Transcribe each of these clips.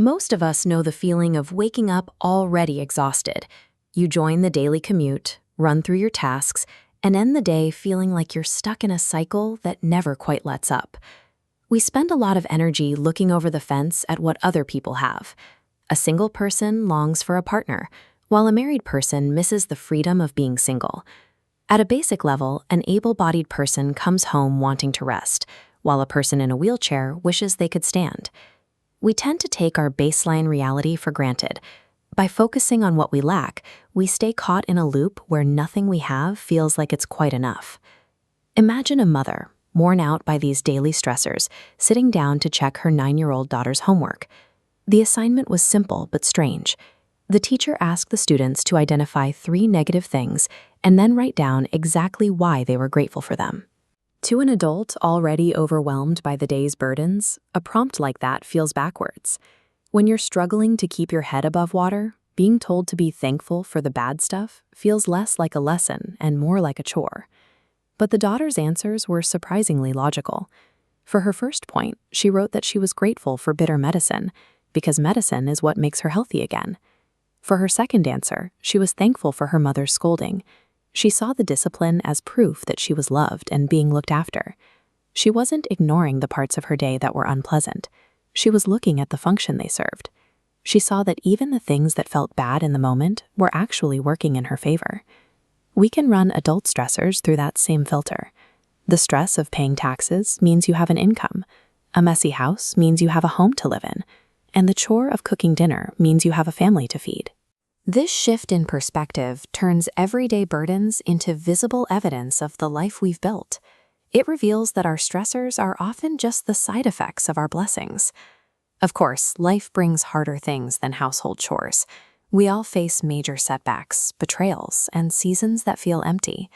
Most of us know the feeling of waking up already exhausted. You join the daily commute, run through your tasks, and end the day feeling like you're stuck in a cycle that never quite lets up. We spend a lot of energy looking over the fence at what other people have. A single person longs for a partner, while a married person misses the freedom of being single. At a basic level, an able-bodied person comes home wanting to rest, while a person in a wheelchair wishes they could stand. We tend to take our baseline reality for granted. By focusing on what we lack, we stay caught in a loop where nothing we have feels like it's quite enough. Imagine a mother, worn out by these daily stressors, sitting down to check her 9-year-old daughter's homework. The assignment was simple but strange. The teacher asked the students to identify 3 negative things and then write down exactly why they were grateful for them. To an adult already overwhelmed by the day's burdens, a prompt like that feels backwards. When you're struggling to keep your head above water, being told to be thankful for the bad stuff feels less like a lesson and more like a chore. But the daughter's answers were surprisingly logical. For her first point, she wrote that she was grateful for bitter medicine, because medicine is what makes her healthy again. For her second answer, she was thankful for her mother's scolding. She saw the discipline as proof that she was loved and being looked after. She wasn't ignoring the parts of her day that were unpleasant. She was looking at the function they served. She saw that even the things that felt bad in the moment were actually working in her favor. We can run adult stressors through that same filter. The stress of paying taxes means you have an income. A messy house means you have a home to live in. And the chore of cooking dinner means you have a family to feed. This shift in perspective turns everyday burdens into visible evidence of the life we've built. It reveals that our stressors are often just the side effects of our blessings. Of course, life brings harder things than household chores. We all face major setbacks, betrayals, and seasons that feel empty.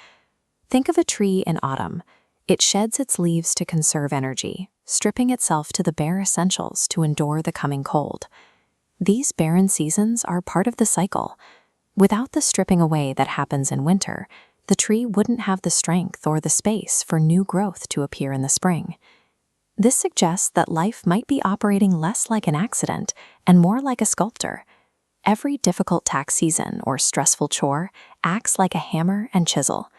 Think of a tree in autumn. It sheds its leaves to conserve energy, stripping itself to the bare essentials to endure the coming cold. These barren seasons are part of the cycle. Without the stripping away that happens in winter, the tree wouldn't have the strength or the space for new growth to appear in the spring. This suggests that life might be operating less like an accident and more like a sculptor. Every difficult tax season or stressful chore acts like a hammer and chisel.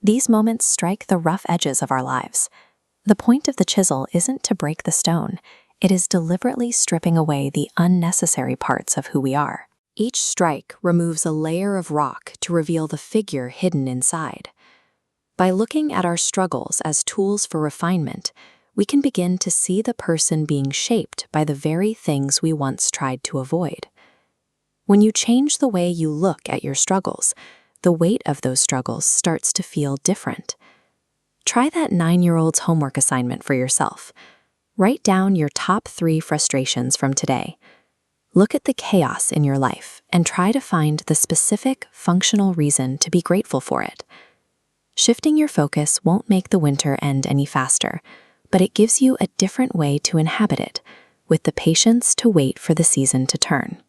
These moments strike the rough edges of our lives. The point of the chisel isn't to break the stone. It is deliberately stripping away the unnecessary parts of who we are. Each strike removes a layer of rock to reveal the figure hidden inside. By looking at our struggles as tools for refinement, we can begin to see the person being shaped by the very things we once tried to avoid. When you change the way you look at your struggles, the weight of those struggles starts to feel different. Try that 9-year-old's homework assignment for yourself. Write down your top 3 frustrations from today. Look at the chaos in your life and try to find the specific, functional reason to be grateful for it. Shifting your focus won't make the winter end any faster, but it gives you a different way to inhabit it, with the patience to wait for the season to turn.